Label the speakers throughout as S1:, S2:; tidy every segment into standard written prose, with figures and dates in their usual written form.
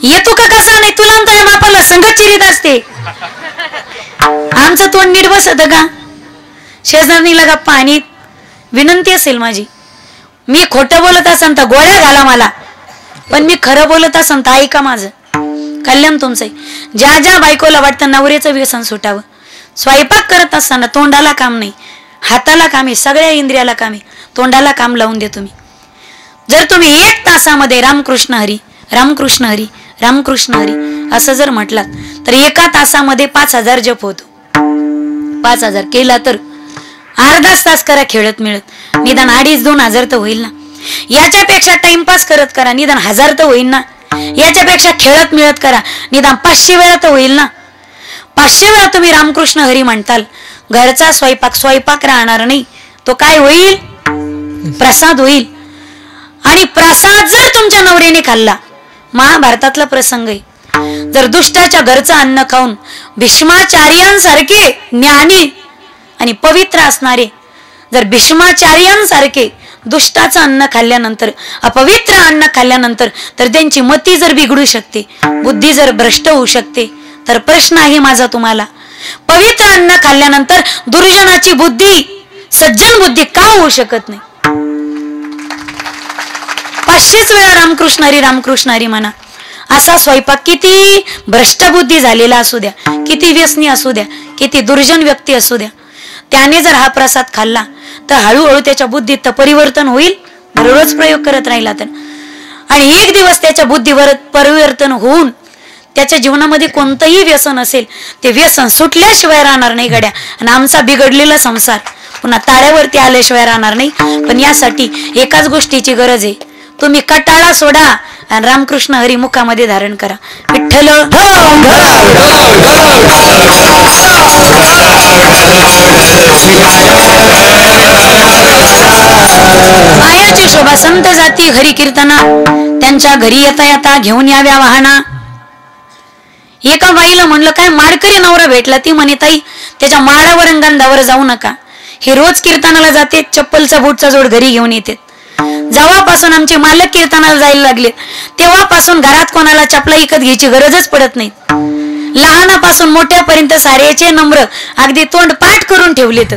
S1: येतो का कसा नाही तुला आणि मापाला संगत चिरीत असते. आमचं तोंड नीट बसत का? शेजारणीला गप्पा आणि विनंती असेल माझी, मी खोटं बोलत असन तर गोळ्या घाला मला, पण मी खरं बोलत असन तर ऐका माझं कल्याण तुमचंय. ज्या ज्या बायकोला वाटतं नवऱ्याचं व्यसन सुटावं, स्वयंपाक करत असताना तोंडाला काम नाही, हाताला काम आहे, सगळ्या इंद्रियाला काम आहे, तोंडाला काम लावून दे तुम्ही. जर तुम्ही 1 तासामध्ये रामकृष्ण हरी रामकृष्ण हरी रामकृष्ण हरी असं जर म्हटलात तर 1 तासामध्ये 5000 जप होतो. 5000 केला तर अर्धाच तास करा खेळत मिळत, निदान 2500-2000 तर होईल ना. याच्यापेक्षा टाइमपास करत करा, निदान 1000 तर होईल ना. याच्यापेक्षा खेळत मिळत करा, निदान 500 वेळा तर होईल ना. 500 वेळा तुम्ही रामकृष्ण हरी म्हणताल, घरचा स्वयंपाक राहणार नाही, तो काय होईल? प्रसाद होईल. आणि प्रसाद जर तुमच्या नवऱ्याने खाल्ला, महाभारतातला प्रसंग आहे, जर दुष्टाच्या घरचं अन्न खाऊन भीष्माचार्यांसारखे ज्ञानी आणि पवित्र असणारे जर भीष्माचार्यांसारखे दुष्टाचं अन्न खाल्ल्यानंतर, अपवित्र अन्न खाल्ल्यानंतर तर त्यांची मती जर बिघडू शकते, बुद्धी जर भ्रष्ट होऊ शकते, तर प्रश्न आहे माझा तुम्हाला, पवित्र अन्न खाल्ल्यानंतर दुर्जनाची बुद्धी सज्जन बुद्धी का होऊ शकत नाही? 500 वेळा रामकृष्ण हरी म्हणा. असा स्वयंपाक किती भ्रष्ट बुद्धी झालेला असू द्या, किती व्यसनी असू द्या, किती दुर्जन व्यक्ती असू द्या, त्याने जर हा प्रसाद खाल्ला तर हळूहळू त्याच्या बुद्धीत परिवर्तन होईल. दररोज प्रयोग करत राहिला तर, आणि एक दिवस त्याच्या बुद्धीवर परिवर्तन होऊन त्याच्या जीवनामध्ये कोणतंही व्यसन असेल ते व्यसन सुटल्याशिवाय राहणार नाही गड्या. आणि आमचा बिघडलेला संसार पुन्हा ताळ्यावरती आल्याशिवाय राहणार नाही. पण यासाठी एकाच गोष्टीची गरज आहे, तुम्ही कटाळा सोडा आणि रामकृष्ण हरी मुखामध्ये धारण करा. विठ्ठल मायाची शोभा संत जाती हरी कीर्तना, त्यांच्या घरी येता येता घेऊन याव्या वाहना. एका बाईला म्हणलं काय माळकरी नवरा भेटला, ती म्हणे ताई त्याच्या माळावर गंधावर जाऊ नका, हे रोज कीर्तनाला जाते, चप्पलचा बूटचा जोड घरी घेऊन येते. जेव्हापासून आमचे मालक कीर्तनाला जायला लागले तेव्हापासून घरात कोणाला चपला विकत घ्यायची गरजच पडत नाही. लहानापासून मोठ्यापर्यंत साऱ्याचे नम्र अगदी तोंड पाठ करून ठेवलेत.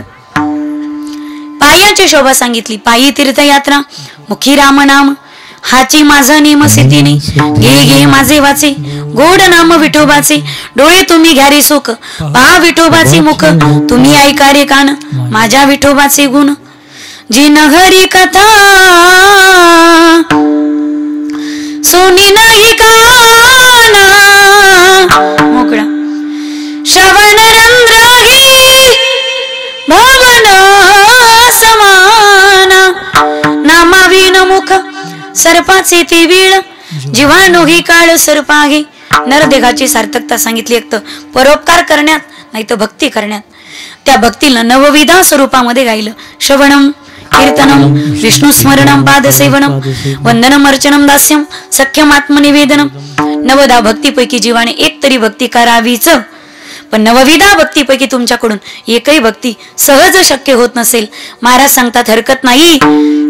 S1: पायाची शोभा सांगितली, पायी तीर्थयात्रा मुखी रामनाम, हाची माझा नेम सिद्धीने, घे घे माझे वाचे गोड नाम विठोबाचे, डोळे तुम्ही घ्यारी सुख पहा विठोबाचे मुख, तुम्ही ऐका रे कान माझ्या विठोबाचे गुण. जी नहरी कथा सोनी नाही काना, मोकळा श्रवण रंध्रही भवन समाना, नामाविन मुख सर्पाचे ती वीळ, जीवाणूही काळ सर्पाही. नरदेहाची सार्थकता सांगितली, एक तर परोपकार करण्यात, नाही तर भक्ती करण्यात. त्या भक्तीला नवविधा स्वरूपामध्ये गायलं. श्रवणम कीर्तनम विष्णुस्मरणम पादसेवनम वंदनम अर्चनम दास्यम सख्यम आत्मनिवेदनम. 9 भक्तीपैकी जीवाने एक तरी भक्ती करावीच, पण 9 भक्तीपैकी तुमच्याकडून एकही भक्ती सहज शक्य होत नसेल, महाराज सांगतात हरकत नाही.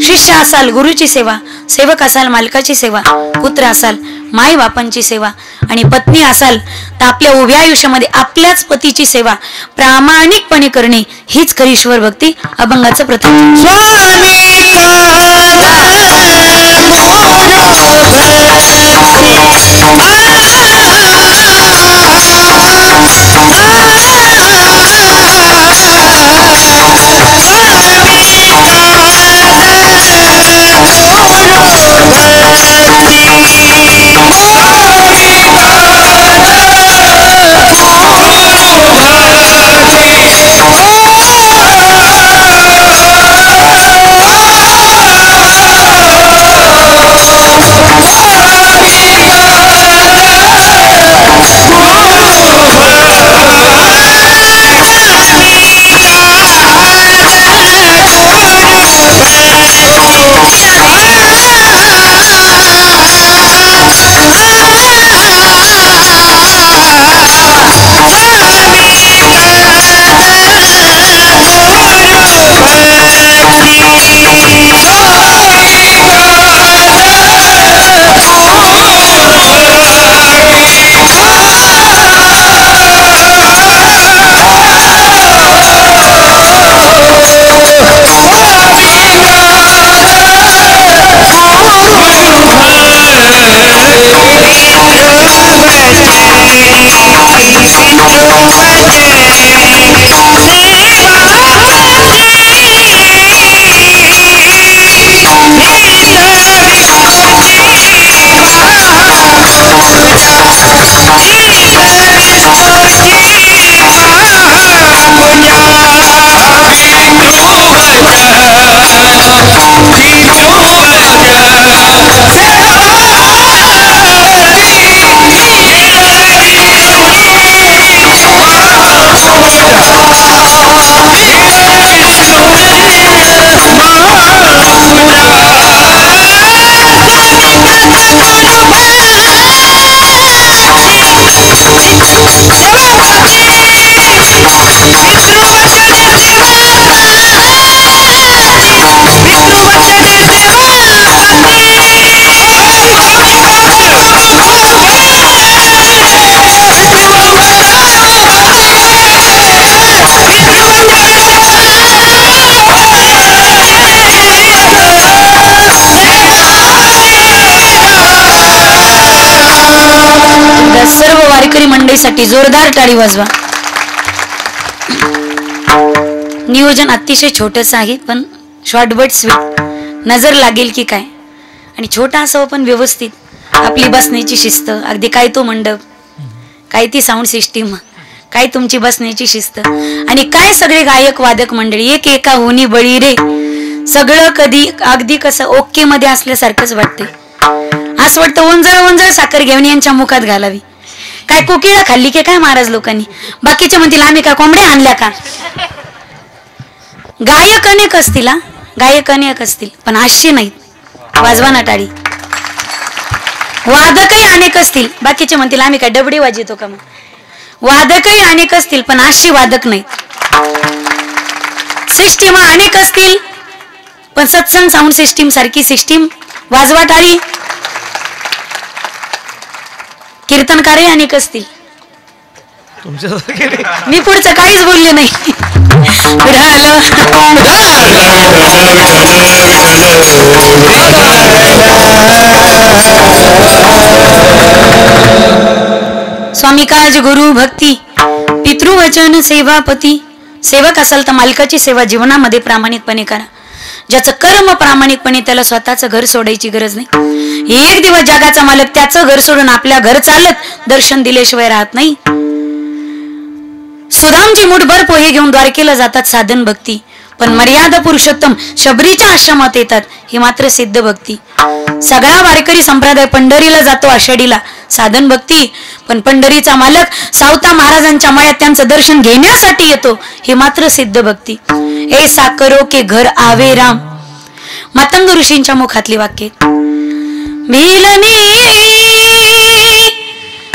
S1: शिष्य असाल गुरुची सेवा, सेवक असाल मालकाची सेवा, पुत्र असाल माई बापांची सेवा, आणि पत्नी असाल तर आपल्या उभ्या आयुष्यामध्ये आपल्याच पतीची सेवा प्रामाणिकपणे करणे हीच खरी ईश्वर भक्ती. अभंगाचं प्रथम वारकरी मंडळीसाठी जोरदार टाळी वाजवा. नियोजन अतिशय छोटंच आहे, पण शॉर्ट बट स्वीट, नजर लागेल की काय. आणि छोटा असावं पण व्यवस्थित. आपली बसण्याची शिस्त, अगदी काय तो मंडप, काय ती साऊंड सिस्टीम, काय तुमची बसण्याची शिस्त, आणि काय सगळे गायक वादक मंडळी एक एका होनी बळी रे. सगळं कधी अगदी कसं ओके मध्ये असल्यासारखंच वाटते. असं वाटतं ओंजळ ओंजळ साखर घेऊन यांच्या मुखात घालावी. काय कोकिळा खाल्ली की काय महाराज लोकांनी. बाकीचे म्हणतील आम्ही काय कोंबड्या आणल्या का. गायक अनेक असतील, गायक अनेक असतील, पण हास्य नाहीत. वाजवा ना टाळी. वादकही अनेक असतील, बाकीचे म्हणतील आम्ही काय डबडी वाजवतो का. मग वादकही अनेक असतील, पण हास्य वादक नाहीत. सिस्टीम अनेक असतील, पण सत्संग साऊंड सिस्टीम सारखी सिस्टीम. वाजवा टाळी. कीर्तनकारही अनेक असतील. मी पुढचं काहीच बोलले नाही. स्वामी काज गुरु भक्ती पितृवचन सेवापती. सेवक असाल तर मालकाची सेवा जीवनामध्ये प्रामाणिकपणे करा. ज्याचं कर्म प्रामाणिकपणे, त्याला स्वतःचं घर सोडायची गरज नाही. एक दिवस जगाचा मालक त्याचं घर सोडून आपल्या घर चालत दर्शन दिल्याशिवाय राहत नाही. सुदामजी मुठभर पोहे घेऊन द्वारकेला जातात साधन भक्ती, पण मर्यादा पुरुषोत्तम शबरीच्या आश्रमात येतात ही मात्र सिद्ध भक्ती. सगळा वारकरी संप्रदाय पंढरीला जातो आषाढीला साधन भक्ती, पण पंढरीचा मालक सावता महाराजांच्या मळ्यात त्यांचं दर्शन घेण्यासाठी येतो हे मात्र सिद्ध भक्ती. ए साकरो के घर आवे राम, मातंग ऋषींच्या मुखातली वाक्य. मिलनी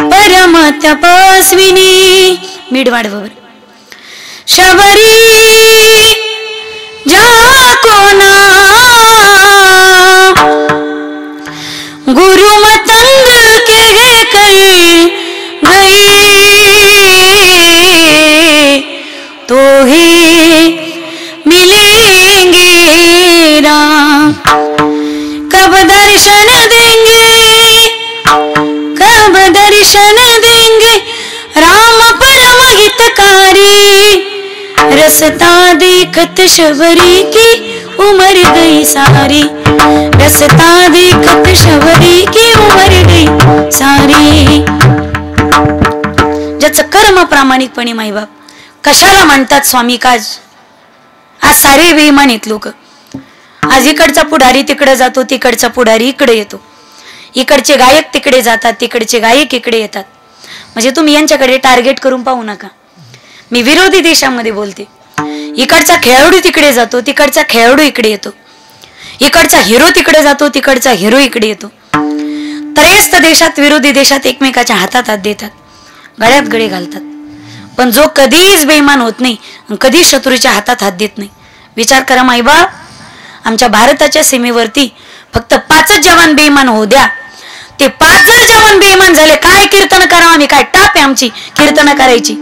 S1: परम तपस्विनी, मीडवाड वर शबरी जा कोना गुरु मतंग के कई गई तो ही मिलेंगे राम. कब दर्शन देंगे, कब दर्शन देंगे राम परम हितकारी. रसता देखत शबरी की उमर गई सारी, रसता देखत शबरी की उमर गई सारी. ज्याचं कर्म प्रामाणिकपणे माईबाप. कशाला म्हणतात स्वामी काज. आज सारे बेईमान आहेत लोक. आज इकडचा पुढारी तिकडे जातो, तिकडचा पुढारी इकडे येतो, इकडचे गायक तिकडे जातात, तिकडचे गायक इकडे येतात. म्हणजे तुम्ही यांच्याकडे टार्गेट करून पाहू नका. मी विरोधी देशामध्ये बोलते. इकडचा खेळाडू तिकडे जातो, तिकडचा खेळाडू इकडे येतो, इकडचा हिरो तिकडे जातो, तिकडचा हिरो इकडे येतो. त्रयस्थ देशात विरोधी देशात एकमेकाच्या हातात हात देतात, गळ्यात गळे घालतात. पण जो कधीच बेईमान होत नाही, कधीच शत्रूच्या हातात हात देत नाही. विचार करा माईबाप, आमच्या भारताच्या सीमेवरती फक्त 5 जवान बेईमान होऊ द्या. ते 5 जर जवान बेईमान झाले, काय कीर्तन करावं आम्ही, काय टाप आहे आमची कीर्तन करायची.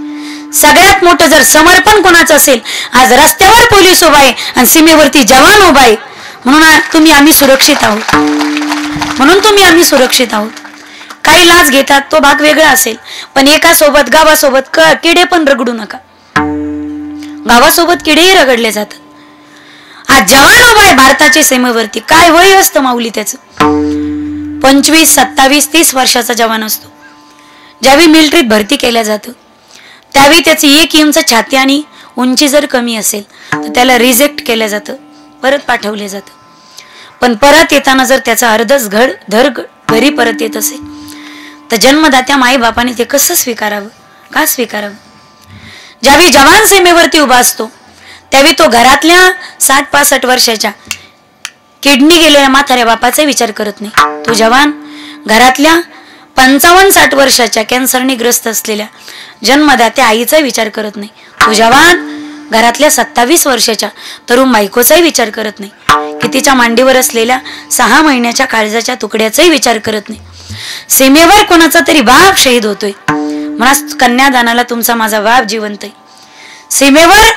S1: सगळ्यात मोठं जर समर्पण कोणाचं असेल, आज रस्त्यावर पोलीस उभा आहे आणि सीमेवरती जवान उभा आहे, म्हणून तुम्ही आम्ही सुरक्षित आहोत. म्हणून तुम्ही आम्ही सुरक्षित आहोत. काही लाच घेतात तो भाग वेगळा असेल, पण एका सोबत गावासोबत किडे पण रगडू नका. गावासोबत किडेही रगडले जातात. आज जवान उभा आहे भारताच्या सीमेवरती, काय वय असतं माऊली त्याचं. 25, 27, 30 वर्षाचा जवान असतो. ज्यावेळी मिलिटरीत भरती केल्या जातं त्यावेळी त्याची 1 इंच छाती आणि उंची जर कमी असेल तर त्याला रिजेक्ट केलं जातं, परत पाठवले जातं. पण परत येताना जर त्याचा अर्धच धर घरी परत येत असेल तर जन्मदात्या माई बापाने ते कसं स्वीकारावं, का स्वीकारावं. ज्यावेळी जवान सीमेवरती उभा असतो त्यावेळी तो घरातल्या 60-65 वर्षाच्या किडनी गेलेल्या म्हाताऱ्या बापाचा विचार करत नाही. तो जवान घरातल्या 55-60 वर्षाच्या कॅन्सरने ग्रस्त असलेल्या जन्मदात्या आईचा विचार करत नाही. तो जवान घरातल्या 27 वर्षाच्या तरुण बायकोचाही विचार करत नाही, की तिच्या मांडीवर असलेल्या 6 महिन्याच्या काळजाच्या तुकड्याचाही विचार करत नाही. सीमेवर कोणाचा तरी बाप शहीद होतोय, म्हणा कन्यादानाला तुमचा माझा बाप जिवंत आहे. सीमेवर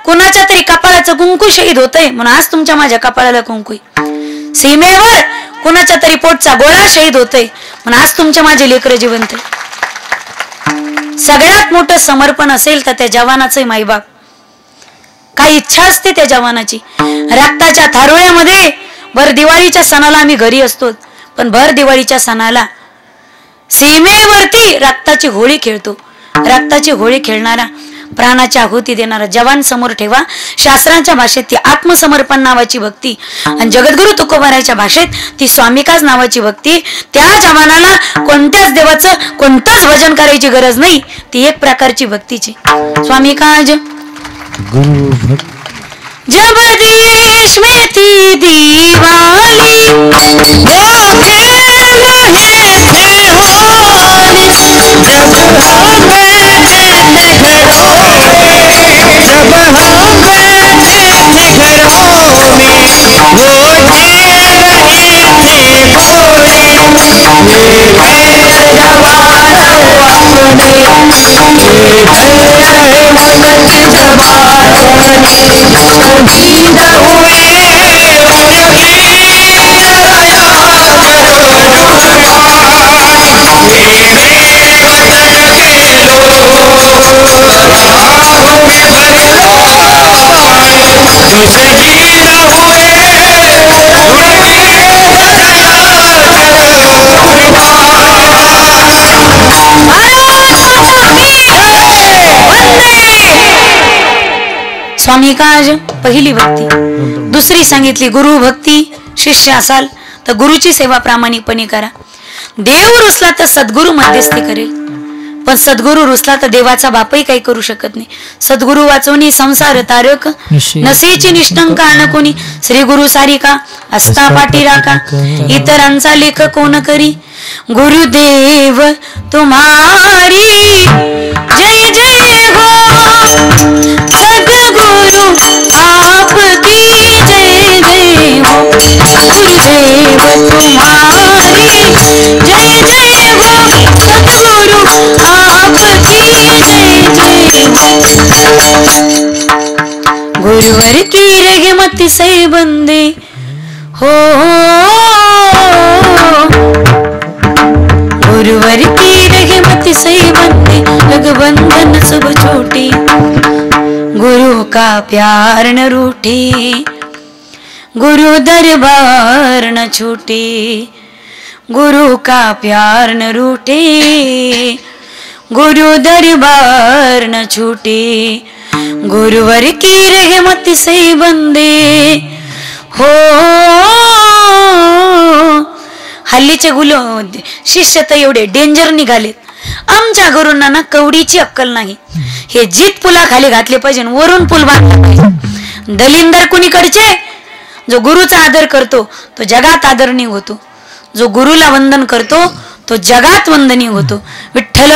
S1: कोणाच्या तरी कपाळाचं कुंकू शहीद होतंय, म्हणून आज तुमच्या माझ्या कपाळाला कुंकू आहे. सीमेवर कोणाच्या तरी पोटचा गोळा शहीद होतोय, म्हणून आज तुमच्या माझे लेकरं जिवंत आहे. सगळ्यात मोठं समर्पण असेल तर त्या जवानाचे माईबाप. काय इच्छा असते त्या जवानाची, रक्ताच्या थारोळ्यामध्ये भर दिवाळीच्या सणाला आम्ही घरी असतो, पण भर दिवाळीच्या सणाला सीमेवरती रक्ताची होळी खेळतो. रक्ताची होळी खेळणारा, प्राणाची आहुती देणारा जवान समोर ठेवा. शास्त्रांच्या भाषेत ती आत्मसमर्पण नावाची भक्ती, आणि जगद्गुरु तुकोबाराच्या भाषेत ती स्वामिकाज नावाची भक्ती. त्या जवानाला कोणत्याच देवाचं कोणतंच भजन करायची गरज नाही, ती एक प्रकारची भक्तीची. स्वामिकाज जब देश में थी दीवाली, वो खेल रहे थे होली, जब हम बैठे थे घरों में, जब हम बैठे थे घरों में, वो खेल रहे थे होली. ये है जवानों अपने, ये है मगध जवानों ने, शहीद हुए स्वामिकाज पहिली भक्ती. दुसरी सांगितली गुरु भक्ती. शिष्य असाल तर गुरुची सेवा प्रामाणिकपणे करा. देव रुसला तर सद्गुरु मध्यस्थी करेल, पण सद्गुरु रुसला तर देवाचा बापही काही करू शकत नाही. सद्गुरु वाचवणी संसार तारक, नसेची निष्ठंक आण कोणी, श्री गुरु सारिका असता पाठी राखा, इतरांचा लेख कोण करी. गुरुदेव तुम्हारी जय जय हो, सद्गुरु आपकी जय जय हो. गुरुदेव तुम्हारी जय जय हो, सद्गुरु आपकी जय जय हो. गुरुवर की रहमत से बंदे हो, गुरुवर की रहमत से बंदे रघुबंधन सब छोटे. गुरु का प्यार न रूठे, गुरु दरबार न छूटे. गुरु का प्यार न रूठे, गुरु दरबार न छूटे. गुरुवर की रहमत से बंदे हो. हल्लीचे शिष्य तर एवढे डेंजर निघालेत. आमच्या गुरूंना ना कवडीची अक्कल नाही. हे जीत पुला खाली घातले पाहिजे, वरून पूल बांधला पाहिजे. दलिंदर कुणीकडचे, जो गुरुचा आदर करतो तो जगात आदरणीय होतो, जो गुरुला वंदन करतो तो जगात वंदनीय होतो. विठ्ठल.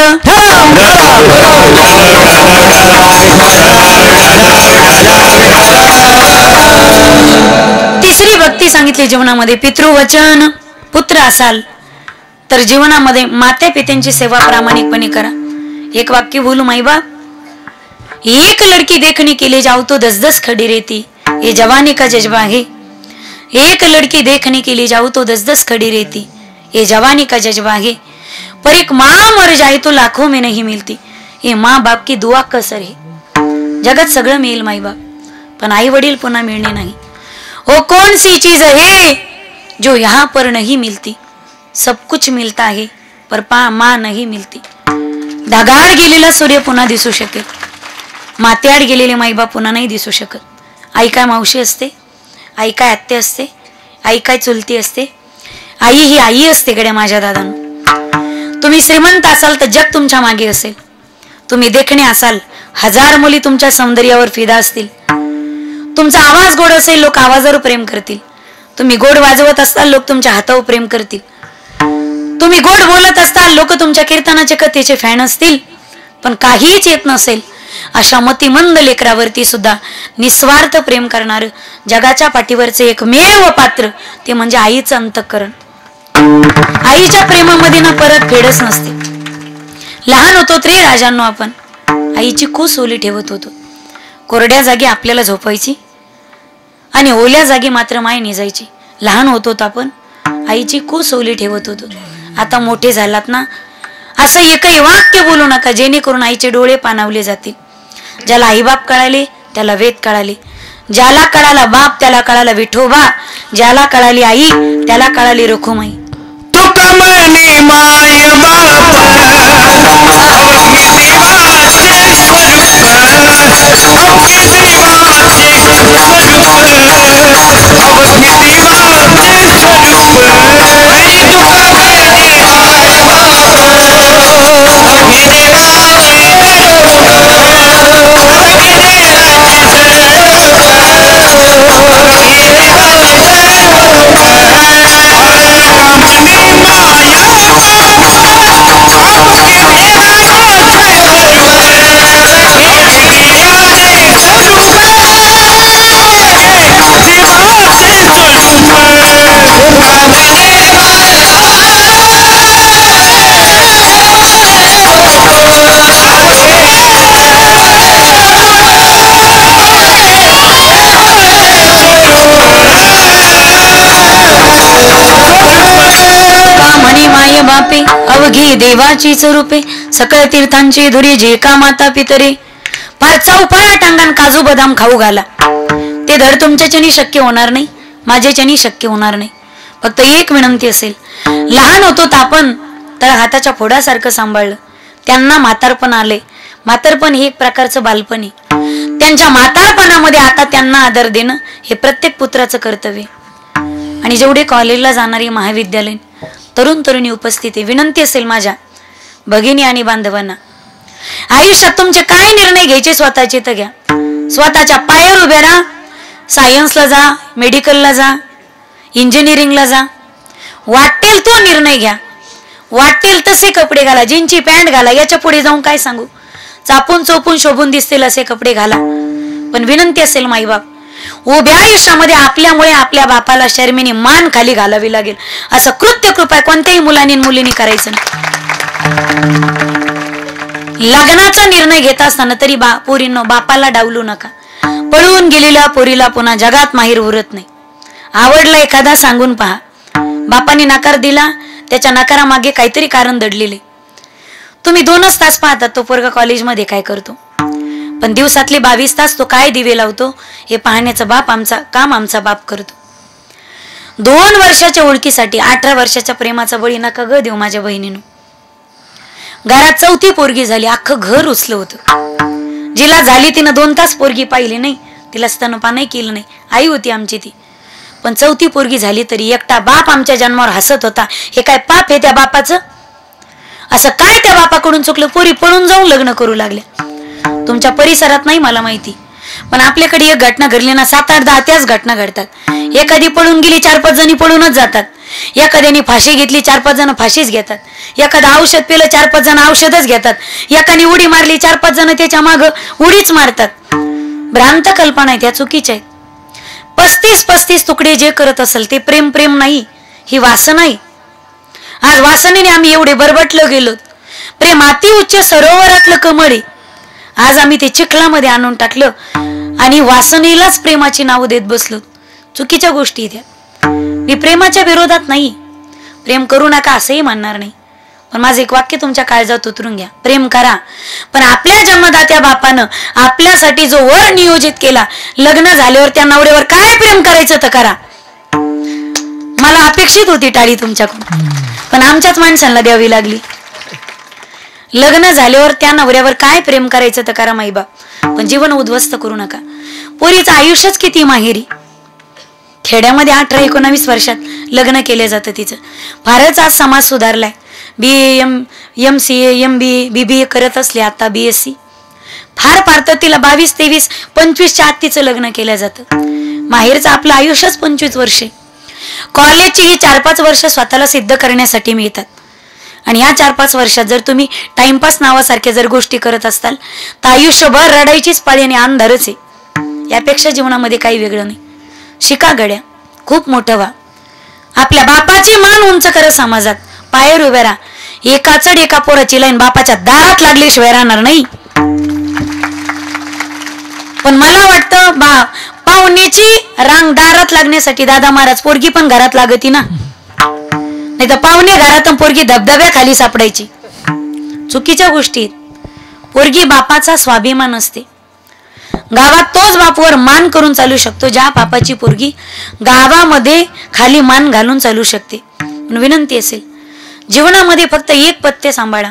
S1: तिसरी भक्ती सांगितली जीवनामध्ये पितृवचन. पुत्र असाल तर जीवनामध्ये माते पित्यांची सेवा प्रामाणिकपणे करा. एक वाक्य बोलू माईबाप. एक लड़की देखने के लिए जाओ तो 10-10 खड़ी रहती, ये जवानी का जज्बा है. एक लड़की देखने के लिए जाओ तो 10-10 खड़ी रहती, ये जवानी का जज्बा है. पर एक माँ मर जाए तो लाखों में नहीं मिलती, ये माँ बाप की दुआ कसर है. जगात सगळं मिळेल माईबाप, पण आई वडील पुन्हा मिळणे नाही. वो कौन सी चीज है जो यहाँ पर नहीं मिलती. सब कुछ मिलता है पर माँ नहीं मिलती. ढगाळ गेलेला सूर्य पुन्हा दिसू शकेल, मात्याड गेलेले माईबाप पुन्हा नाही दिसू शकत. आई काय मावशी असते, आई काय आत्या असते, आई काय चुलती असते. आई ही आई असते गड्या माझ्या दादांनो. तुम्ही श्रीमंत असाल तर जग तुमच्या मागे असेल. तुम्ही देखणे असाल, 1000 मुली तुमच्या सौंदर्यावर फिदा असतील. तुमचा आवाज गोड असेल, लोक आवाजावर प्रेम करतील. तुम्ही गोड वाजवत असताल, लोक तुमच्या हातावर प्रेम करतील. तुम्ही गोड बोलत असताल, लोक तुमच्या कीर्तनाचे कथेचे फॅन असतील. पण काहीच येत नसेल अशा मतिमंद लेकरावरती सुद्धा निस्वार्थ प्रेम करणार जगाच्या पाठीवरचे एकमेव पात्र ते म्हणजे आईचं अंतःकरण. आईच्या प्रेमामध्ये ना परत फेडच नसते. लहान होतो रे राजांनो, आपण आईची खूस ओली ठेवत होतो. कोरड्या जागी आपल्याला झोपायची आणि ओल्या जागी मात्र माय निजायची. लहान होतो आपण आईची खूस ओली ठेवत होतो. आता मोठे झालात ना, असं एकही वाक्य बोलू नका जेणेकरून आईचे डोळे पाणावले जातील. ज्याला आईबाप कळाले त्याला वेद कळाले, ज्याला कळाला बाप त्याला कळाला विठोबा, ज्याला कळाली आई त्याला कळाली रखुमाई.
S2: तुका म्हणे माय
S1: बापे अवघी देवाची स्वरूपे सकळ तीर्थांची धुरी जे का माता पितरे. फार चौफाळा टांगण काजू बदाम खाऊ घाला, ते धड तुमच्याच्यानी शक्य होणार नाही, माझ्याच्यानी शक्य होणार नाही. फक्त एक विनंती असेल, लहान होतो आपण तर हाताच्या फोडासारखं सांभाळलं, त्यांना म्हातारपण आले. म्हातारपण हे एक प्रकारचं बालपण आहे. त्यांच्या म्हातारपणामध्ये आता त्यांना आदर देणं हे प्रत्येक पुत्राचं कर्तव्य. आणि जेवढे कॉलेजला जाणारी महाविद्यालयीन तरुण तरुणी उपस्थित आहे, विनंती असेल माझ्या भगिनी आणि बांधवांना, आयुष्यात तुमचे काय निर्णय घ्यायचे स्वतःचे तर घ्या. स्वतःच्या पायावर उभे राहा. सायन्सला जा, मेडिकलला जा, इंजिनिअरिंगला जा, वाटेल तो निर्णय घ्या. वाटेल तसे कपडे घाला, जीन्सची पॅन्ट घाला. याच्या पुढे जाऊन काय सांगू, चापून चोपून शोभून दिसतील असे कपडे घाला. पण विनंती असेल माईबाप, उभ्या आयुष्यामध्ये आपल्यामुळे आपल्या बापाला शर्मेने मान खाली घालावी लागेल असं कृत्य कृपा कोणत्याही मुलांनी मुलींनी करायचं नाही. लग्नाचा निर्णय घेत असताना तरी पोरींनो बापाला डावलू नका. पळून गेलेल्या पोरीला पुन्हा जगात माहीर उरत नाही. आवडला एखादा सांगून पहा. बापाने नकार दिला, त्याच्या नकारामागे काहीतरी कारण दडलेले. तुम्ही 2च तास पाहतात तो पोरगा कॉलेजमध्ये काय करतो, पण दिवसातले 22 तास तो काय दिवे लावतो हे पाहण्याचं काम आमचा बाप करतो. 2 वर्षाच्या ओळखीसाठी 18 वर्षाच्या प्रेमाचा बळी नका ग देऊ माझ्या बहिणीनं. घरात 4थी पोरगी झाली, अख्खं घर उचलं होतं. जिला झाली तिनं 2 तास पोरगी पाहिली नाही, तिला स्तनपानही केलं नाही, आई होती आमची ती. पण 4थी पोरगी झाली तरी एकटा बाप आमच्या जन्मावर हसत होता. हे काय पाप आहे त्या बापाचं? असं काय त्या बापाकडून चुकलं? पोरी पळून जाऊन लग्न करू लागल्या. तुमच्या परिसरात नाही मला माहिती, पण आपल्याकडे एक घटना घडली ना 7-8-10 त्याच घटना घडतात. एखादी पळून गेली 4-5 जणी पळूनच जातात. एखाद्याने फाशी घेतली 4-5 जण फाशीच घेतात. एखादं औषध पिलं 4-5 जण औषधच घेतात. एकाने उडी मारली 4-5 जण त्याच्या माग उडीच मारतात. भ्रांत कल्पना आहे, त्या चुकीच्या आहेत. 35 तुकडे जे करत असेल ते प्रेम नाही, ही वासना आहे. आज वासनेने आम्ही एवढे बरबटलो गेलो. प्रेम अति उच्च सरोवरातलं कमळ आहे. आज आम्ही ते चिखलामध्ये आणून टाकलं आणि वासनेलाच प्रेमाची नाव देत बसलो. चुकीच्या गोष्टी त्या. मी प्रेमाच्या विरोधात नाही, प्रेम करू नका असंही म्हणणार नाही, पण माझं एक वाक्य तुमच्या काळजात उतरून घ्या. प्रेम करा, पण आपल्या जन्मदात्या बापानं आपल्यासाठी जो वर नियोजित केला, लग्न झाल्यावर त्या नवऱ्यावर काय प्रेम करायचं तर करा. मला अपेक्षित होती टाळी तुमच्याकडून, पण आमच्याच माणसांना द्यावी लागली. लग्न झाल्यावर त्या नवऱ्यावर काय प्रेम करायचं तर करा माईबाप, पण जीवन उद्ध्वस्त करू नका. पोरीचं आयुष्यच किती माहेरी. खेड्यामध्ये 18-19 वर्षात लग्न केलं जातं तिचं. फारच आज समाज सुधारलाय. BA, MCA, MBA, BBA करत असले, आता BSc. फार तर तिला 22, 23, 25च्या आत तिचं लग्न केलं जातं. माहेरचं आपलं आयुष्यच 25 वर्षे. कॉलेजची ही 4-5 वर्ष स्वतःला सिद्ध करण्यासाठी मिळतात. आणि या 4-5 वर्षात जर तुम्ही टाइमपास नावासारख्या जर गोष्टी करत असताल तर आयुष्यभर रडायचीच पाळी आणि अंधारच आहे. यापेक्षा जीवनामध्ये काही वेगळं नाही. शिका गड्या, खूप मोठं व्हा. आपल्या बापाची मान उंच कर समाजात. पायावर उभे राहा. एका पोराची लाईन बापाच्या दारात लागल्याशिवाय राहणार नाही. पण मला वाटतं पाहुण्याची रांग दारात लागण्यासाठी दादा महाराज पोरगी पण घरात लागती ना, नाही तर पाहुणे घरात पोरगी धबधब्या खाली सापडायची. चुकीच्या गोष्टी पोरगी बापाचा स्वाभिमान असते. गावात तोच बापावर मान करून चालू शकतो ज्या बापाची पोरगी गावामध्ये खाली मान घालून चालू शकते. विनंती असेल जीवनामध्ये फक्त एक पथ्य सांभाळा.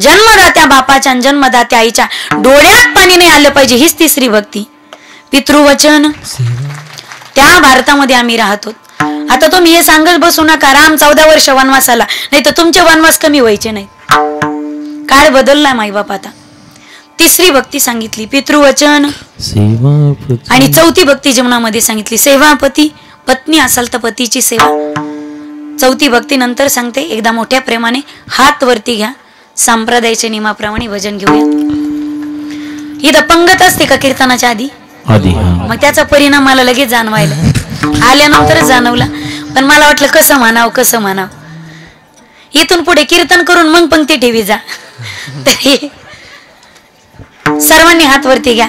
S1: जन्मदात्या बापाच्या आणि जन्मदात्या आईच्या डोळ्यात पाणी नाही आलं पाहिजे. हीच तिसरी भक्ती. पितृवचन. त्या भारतामध्ये आम्ही राहतो. आता तुम्ही हे सांगत बसू नका राम 14 वर्ष वनवासाला, नाही तर तुमचे वनवास कमी व्हायचे नाही. काळ बदलला माईबाप. आता तिसरी भक्ती सांगितली पितृवचन आणि चौथी भक्ती जीवनामध्ये सांगितली सेवापती. पत्नी असाल तर पतीची सेवा. चौथी भक्ती नंतर सांगते. एकदा मोठ्या प्रेमाने हात वरती घ्या. संप्रदायाच्या नियमाप्रमाणे भजन घेऊया. ही दपंगत असते का कीर्तनाच्या आधी? मग त्याचा परिणाम मला लगेच जाणवायला आल्यानंतरच जाणवला. पण मला वाटलं कसं म्हणावं. इथून पुढे कीर्तन करून मग पंक्ती ठेवी जा. सर्वांनी हात वरती घ्या.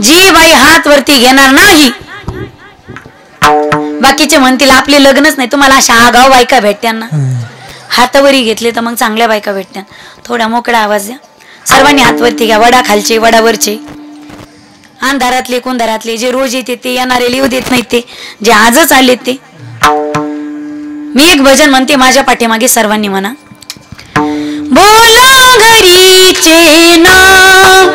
S1: जी बाई हात वरती घेणार नाही, बाकीचे म्हणतील आपले लग्नच नाही. तुम्हाला अशा आगाव बायका भेटत्या ना. हातावरी घेतले तर मग चांगल्या बायका भेटत्या. थोडा मोकळा आवाज द्या. सर्वांनी हात वरती घ्या. वडा खालचे वडावरचे, अंधारातले कोंधारातले, जे रोज येते ते, येणारे लिहू देत नाही ते, जे आजच आले ते. मी एक भजन म्हणते माझ्या पाठीमागे सर्वांनी म्हणा. बोला घरीचे नाम,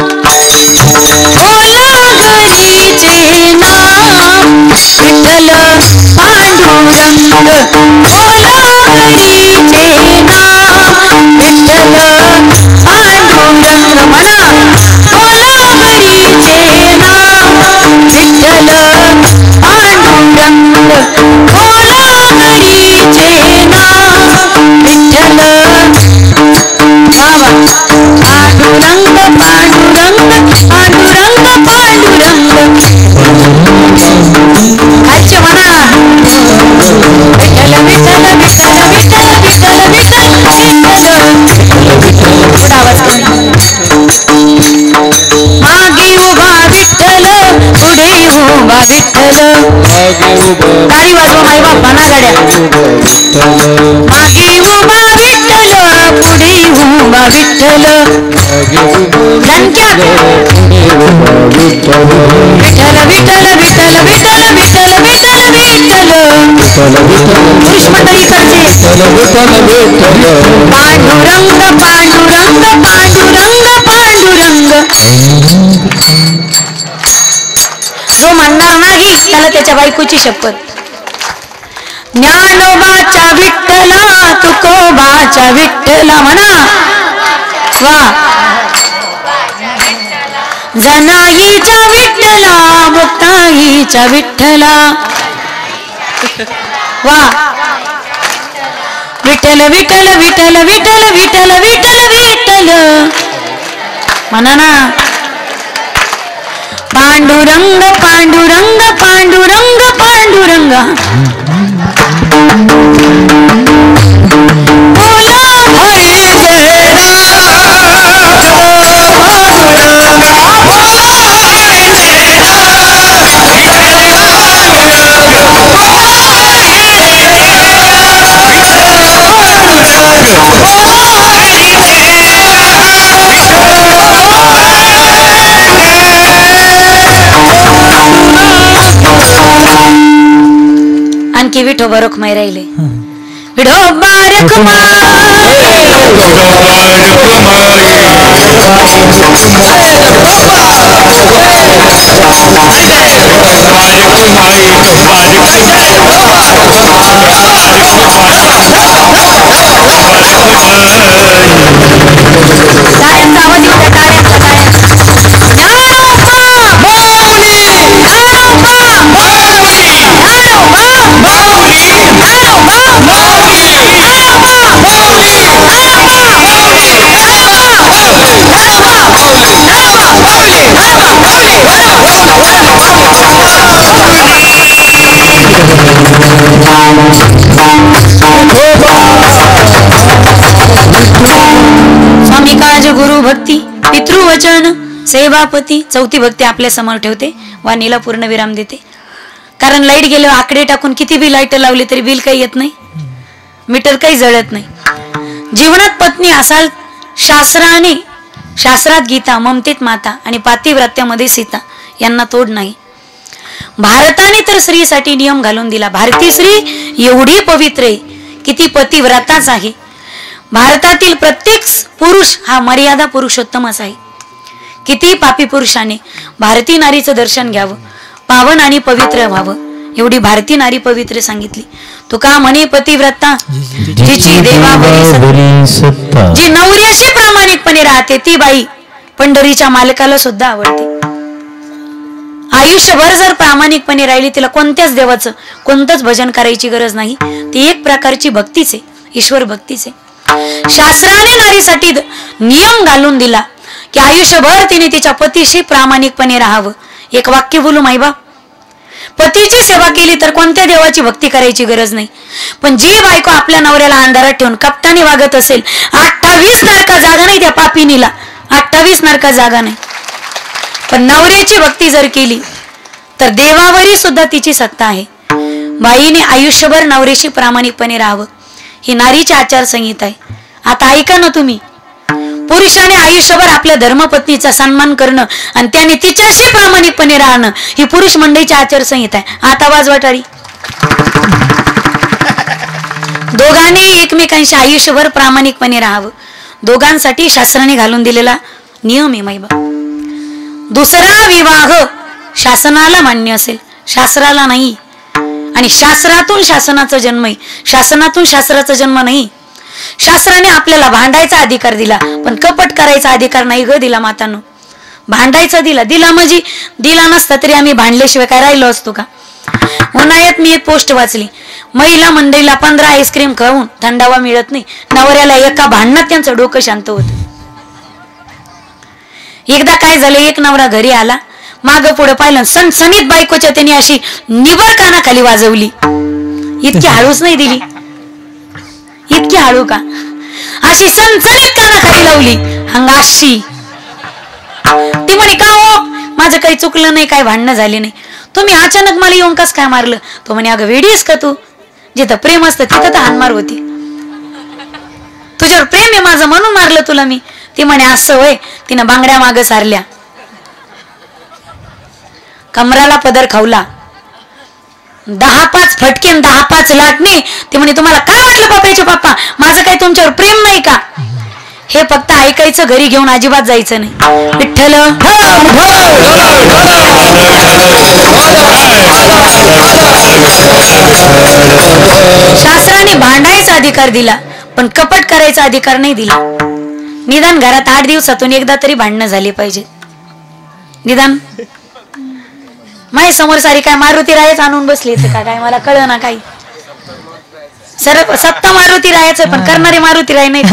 S1: बोला घरीचे नाम, विठ्ठल पांडुरंग. बोला घरीचे नाम, विठ्ठल पांडुरंग. म्हणा बोला घरीचे नाम, विठ्ठल पांडुरंग. बोला घरीचे नाम, विठ्ठल पांडुरंग. पांडुरंग पांडुरंग पांडुरंग. खालचे म्हणा विठ्ठल विठ्ठल विठ्ठल विठ्ठल विठ्ठल विठ्ठल विठ्ठल. थोडा आवाज मागे उभा विठ्ठल, पुढे उभा विठ्ठल. गाडी वाजवा माईबाप म्हणा गाड्या. मागे उभा विठ्ठल, पुढे उभा विठ्ठल. धनक्यात विठ्ठल विठ्ठल विठ्ठल विठ्ठल विठ्ठल विठ्ठल विठ्ठल. पुरुष मंडळी करते पांडुरंग पांडुरंग पांडुरंग पांडुरंग. जो म्हणणार नाही त्याला त्याच्या बायकोची शपथ. ज्ञानोबाच्या विठ्ठला, तुकोबाच्या विठ्ठला. म्हणा वा. जनाईच्या विठ्ठला, मुक्ताईच्या विठ्ठला. वा. विठ्ठल विठ्ठल विठ्ठल विठ्ठल विठ्ठल विठ्ठल विठ्ठल. म्हणा ना पांडुरंग पांडुरंग पांडुरंग पांडुरंग. बोला हरे आणखी विठोबा रुक्माई राहिले. विठोबा स्वामी काज गुरु भक्ती पितृवचन सेवापती. चौथी भक्ती आपल्या समोर ठेवते. वाणीला पूर्ण विराम देते. कारण लाईट गेले आकडे टाकून किती बी लाईट लावली तरी बिल काही येत नाही, मीटर काही जळत नाही. जीवनात पत्नी असाल शास्त्राने, शास्त्रात गीता, ममतेत माता आणि पातिव्रत्यामध्ये सीता यांना तोड नाही. भारताने तर स्त्रीसाठी नियम घालून दिला. भारतीय स्त्री एवढी पवित्र आहे, किती पतिव्रताच आहे. भारतातील प्रत्येक पुरुष हा मर्यादा पुरुषोत्तमच आहे. किती पापी पुरुषाने भारतीय नारीचं दर्शन घ्यावं, पावन आणि पवित्र व्हावं, एवढी भारतीय नारी पवित्र सांगितली. तुका म्हणे पतिव्रता जिची देवावरी सत्ता, जी नवऱ्याशी प्रामाणिकपणे राहते ती बाई पंढरीच्या मालकाला सुद्धा आवडते. आयुष्यभर जर प्रामाणिकपणे राहिली, तिला कोणत्याच देवाचं कोणतंच भजन करायची गरज नाही. ती एक प्रकारची भक्तीच आहे, ईश्वर भक्तीच आहे. शास्त्राने नारीसाठी नियम घालून दिला की आयुष्यभर तिने तिच्या पतीशी प्रामाणिकपणे राहावं. एक वाक्य बोलू माईबा, पतीची सेवा केली तर कोणत्या देवाची भक्ती करायची गरज नाही. पण जी बायको आपल्या नवऱ्याला अंधारात ठेवून कपटाने वागत असेल, 28 नरका जागा नाही त्या पापिनीला, 28 नरका जागा नाही. पण नवऱ्याची भक्ती जर केली तर देवावरी सुद्धा तिची सत्ता आहे. बाईने आयुष्यभर नवऱ्याशी प्रामाणिकपणे राहावं, ही नारीची आचारसंहिता आहे. आता ऐका ना तुम्ही, पुरुषाने आयुष्यभर आपल्या धर्मपत्नीचा सन्मान करणं आणि त्याने तिच्याशी प्रामाणिकपणे राहणं ही पुरुष मंडळीची आचारसंहिता आहे. आता वाजवा टाळी. दोघांनी एकमेकांशी आयुष्यभर प्रामाणिकपणे राहावं, दोघांसाठी शास्त्राने घालून दिलेला नियम आहे माईबा. दुसरा विवाह शासनाला मान्य असेल, शास्त्राला नाही. आणि शास्त्रातून शासनाचा जन्म आहे, शासनातून शास्त्राचा जन्म नाही. शास्त्राने आपल्याला भांडायचा अधिकार दिला, पण कपट करायचा अधिकार नाही ग दिला मातांनो. भांडायचा दिला म्हणजे दिला नसता तरी आम्ही भांडल्याशिवाय काय राहिलो असतो का. उन्हाळ्यात मी एक पोस्ट वाचली, महिला मंडळीला 15 आईस्क्रीम खाऊन थंडावा मिळत नाही, नवऱ्याला एका भांडणात त्यांचं डोकं शांत होत. एकदा काय झालं, एक नवरा घरी आला, माग पुढे पाहिलं, सणसणीत बायकोच्या त्याने अशी निबर कानाखाली वाजवली. इतकी हळूच नाही दिली, इतकी हळू का, अशी सणसणीत कानाखाली लावली हंगाशी. ती म्हणे का हो, माझं काही चुकलं नाही, काही भांडणं झाले नाही, तुम्ही अचानक मला येऊन कस काय मारलं. तो म्हणे अगं वेडीस का तू, जिथं प्रेम असतं तिथं तर हानमार होती, तुझ्यावर प्रेम आहे माझं म्हणून मारलं तुला मी. ती म्हणे असं होय. तिनं बांगड्या माग सारल्या, कमराला पदर खावला, 10-5 फटके 10-5 लाटणे. ती म्हणे तुम्हाला काय वाटलं पप्पाचे पप्पा, माझं काही तुमच्यावर प्रेम नाही का. हे फक्त ऐकायचं, घरी घेऊन अजिबात जायचं नाही. विठ्ठल शास्त्राने भांडायचा अधिकार दिला, पण कपट करायचा अधिकार नाही दिला. निदान घरात 8 दिवसातून एकदा तरी भांडणं झाली पाहिजे. निदान माझ्या समोर सारी काय मारुती रायच आणून बसली का काय मला कळ ना काही. सत्ता मारुती राहायचं, पण करणारे मारुती राय नाही.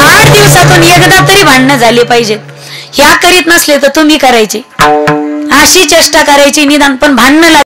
S1: 8 दिवसातून एकदा तरी भांडणं झाली पाहिजे. ह्या करीत नसले तर तुम्ही करायचे, अशी चेष्टा करायची निदान, पण भांडणं